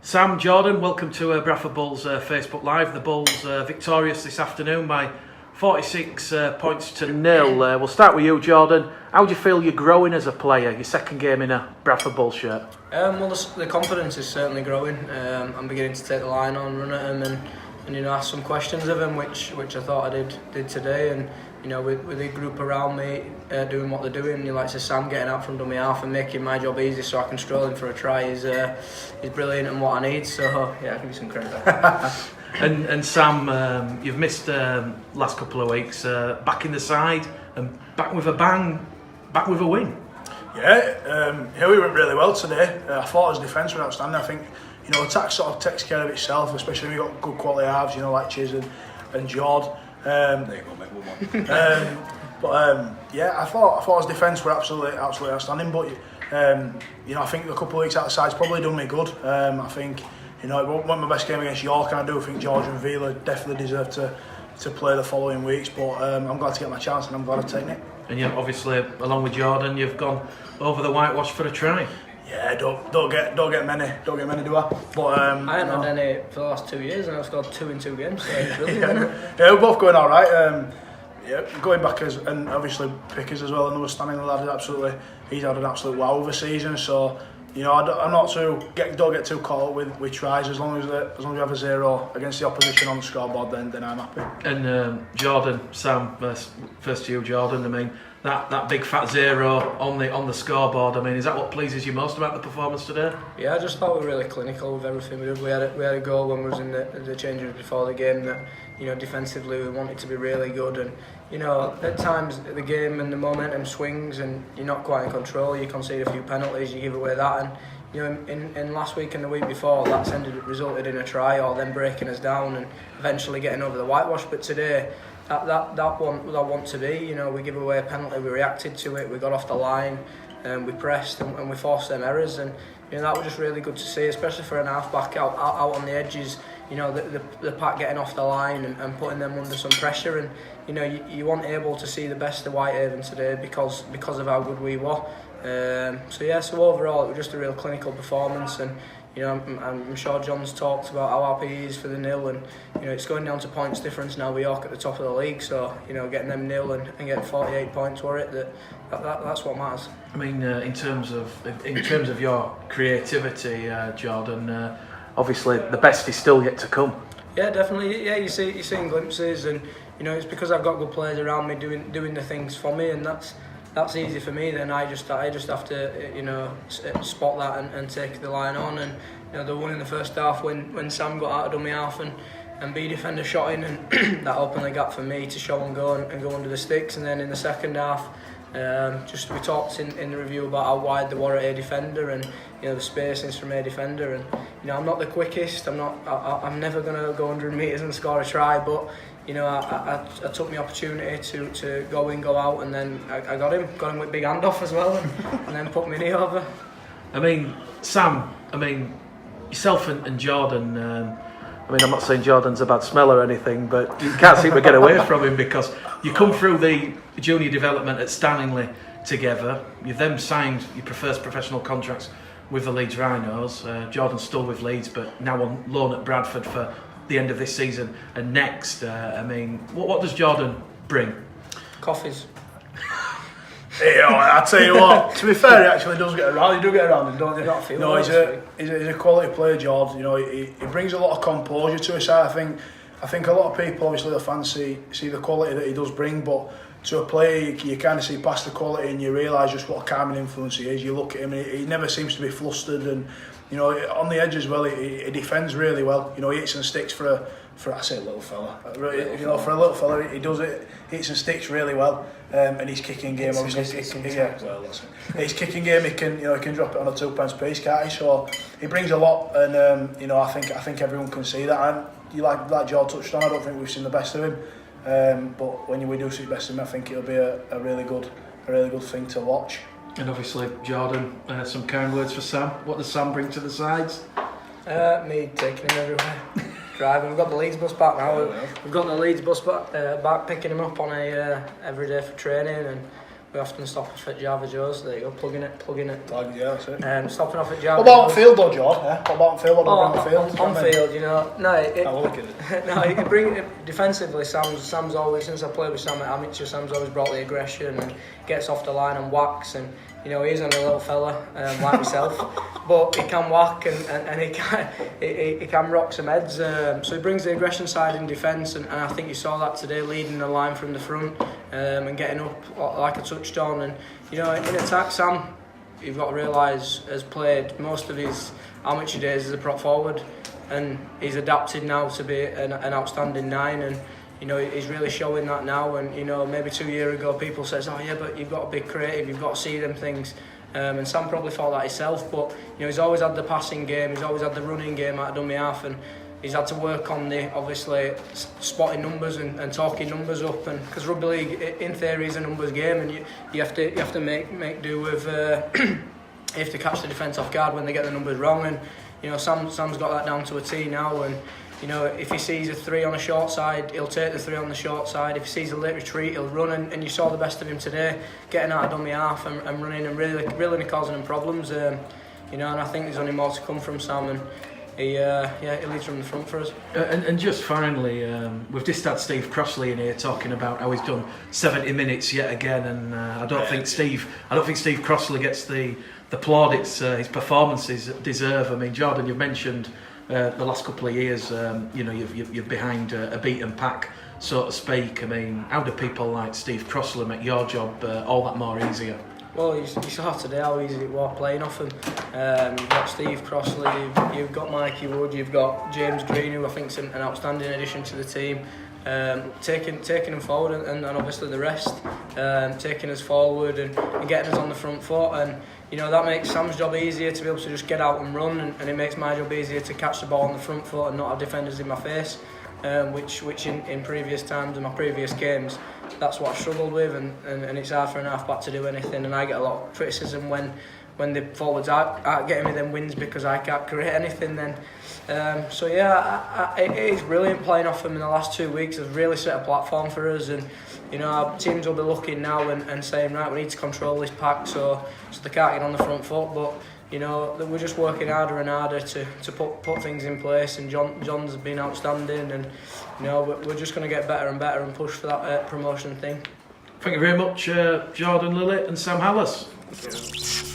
Sam, Jordan, welcome to Bradford Bulls Facebook Live. The Bulls victorious this afternoon by 46 points to nil. We'll start with you, Jordan. How do you feel you're growing as a player? Your second game in a Bradford Bulls shirt. Well, the confidence is certainly growing. I'm beginning to take the line on, run at him, and ask some questions of him, which I thought I did today. And with the group around me doing what they're doing, like Sam getting out from dummy half and making my job easy so I can stroll in for a try is brilliant and what I need. So yeah, I'll give you some credit. And Sam, you've missed last couple of weeks. Back in the side and back with a bang, back with a win. Yeah, we went really well today. I thought his defence was outstanding. I think attack sort of takes care of itself, especially when you've got good quality halves, like Chiz and Jord. There you go, mate. Yeah, I thought his defence were absolutely outstanding. But I think a couple of weeks outside's probably done me good. I think it wasn't my best game against York, and I do think George and Vila definitely deserve to play the following weeks. But I'm glad to get my chance, and I'm glad I've taken it. And yeah, obviously, along with Jordan, you've gone over the whitewash for a try. Yeah, don't get many, do I? But I haven't had any for the last 2 years, and I've scored 2 in 2 games. So it's brilliant. Yeah, we're both going all right. Going back and obviously Pickers as well, another standing lad. He's had an absolute wow of a season. So I'm not don't get too caught up with tries. As long as we have a 0 against the opposition on the scoreboard, then I'm happy. And Jordan, Sam, first to you, Jordan. I mean, that big fat 0 on the scoreboard. I mean, is that what pleases you most about the performance today? Yeah, I just thought we were really clinical with everything we did. We had a goal when we was in the change room before the game that defensively we wanted to be really good, and at times the game and the momentum swings and you're not quite in control. You concede a few penalties, you give away that, and in last week and the week before that's resulted in a try or them breaking us down and eventually getting over the whitewash. But today that want to be. We give away a penalty, we reacted to it, we got off the line, we pressed and we forced them errors, and that was just really good to see, especially for an half-back out on the edges. The pack getting off the line and putting them under some pressure, and you weren't able to see the best of Whitehaven today because of how good we were. So overall it was just a real clinical performance, and I'm sure John's talked about how happy he is for the nil, and it's going down to points difference now with York at the top of the league. So getting them nil and getting 48 points for it, that's what matters. I mean, in terms of your creativity, Jordan, obviously the best is still yet to come. Yeah, definitely. Yeah, you're seeing glimpses, and it's because I've got good players around me doing the things for me, and that's easy for me. Then I just have to spot that and take the line on. And the one in the first half when Sam got out of dummy half and B defender shot in, and that opened the gap for me to show and go under the sticks. And then in the second half, we talked in the review about how wide they were at A defender, and the spacings from A defender. And I'm not the quickest. I'm never gonna go 100 metres and score a try, but I took my opportunity to go in, go out, and then I got him with big handoff as well, and then put my knee over. I mean, Sam, yourself and Jordan, I'm not saying Jordan's a bad smell or anything, but you can't seem to get away from him because you come through the junior development at Stanley together. You've then signed your first professional contracts with the Leeds Rhinos. Jordan's still with Leeds, but now on loan at Bradford for the end of this season and next. What does Jordan bring? Coffees. I tell you what. To be fair, he actually does get around. You do get around him, don't you? No, he's a quality player, George. He brings a lot of composure to his side. I think a lot of people, obviously the fans, see the quality that he does bring, but to a player you kind of see past the quality and you realise just what a calming influence he is. You look at him, and he never seems to be flustered, and on the edge as well, he defends really well. He hits and sticks for I say little fella. For a little fella, he does it. Hits and sticks really well, and his kicking game obviously. His kicking game, he can drop it on a 2-pence piece, can't he? So he brings a lot, and I think everyone can see that. And like George touched on, I don't think we've seen the best of him, but when we do see the best of him, I think it'll be a really good thing to watch. And obviously, Jordan, some kind words for Sam. What does Sam bring to the sides? Me taking him everywhere. Driving. We've got the Leeds bus back now. We've got the Leeds bus back picking him up on every day for training, and we often stop off at Java Joe's. There you go, plugging it. Yeah, that's it. Stopping off at Java What about on Joe's. field though, George? What about on field? What about on field? On field, you know, I will look at it. no, you bring it defensively. Sam's always, since I played with Sam at amateur, Sam's always brought the aggression and gets off the line and whacks. And you know, he's only a little fella like myself, but he can whack and he can rock some heads. So he brings the aggression side in defence, and I think you saw that today, leading the line from the front and getting up like a touchdown. And you know, in attack, Sam, you've got to realise, has played most of his amateur days as a prop forward, and he's adapted now to be an outstanding 9, and you know, he's really showing that now. And you know, maybe 2 years ago people says, oh yeah, but you've got to be creative, you've got to see them things, and Sam probably thought that himself, but you know, he's always had the passing game, he's always had the running game out of dummy half, and he's had to work on the, obviously, spotting numbers and talking numbers up, and because rugby league in theory is a numbers game, and you have to make do with you have to catch the defence off guard when they get the numbers wrong. And you know, Sam's got that down to a T now. And you know, if he sees a 3 on a short side, he'll take the 3 on the short side. If he sees a late retreat, he'll run. And you saw the best of him today, getting out of dummy half and running and really causing him problems. You know, and I think there's only more to come from Sam. And he leads from the front for us. And just finally, we've just had Steve Crossley in here talking about how he's done 70 minutes yet again, and I don't think Steve Crossley gets the plaudits his performances deserve. I mean, Jordan, you've mentioned the last couple of years, you know, you're behind a beaten pack, so to speak. I mean, how do people like Steve Crossley make your job all that more easier? Well, you saw today how easy it was playing off him. You've got Steve Crossley, you've got Mikey Wood, you've got James Green, who I think is an outstanding addition to the team. Taking them forward, and obviously the rest, taking us forward and getting us on the front foot. And you know, that makes Sam's job easier to be able to just get out and run, and it makes my job easier to catch the ball on the front foot and not have defenders in my face. Which in previous times in my previous games, that's what I struggled with, and it's hard for an half back to do anything. And I get a lot of criticism when the forwards aren't getting me them wins because I can't create anything then. So yeah, it is brilliant playing off them in the last 2 weeks. Has really set a platform for us, and you know, our teams will be looking now and saying, right, we need to control this pack so they can't get on the front foot. But you know, we're just working harder and harder to put things in place, and John's been outstanding, and you know, we're just going to get better and better and push for that promotion thing. Thank you very much, Jordan, Lilley and Sam Hallas. Thank you.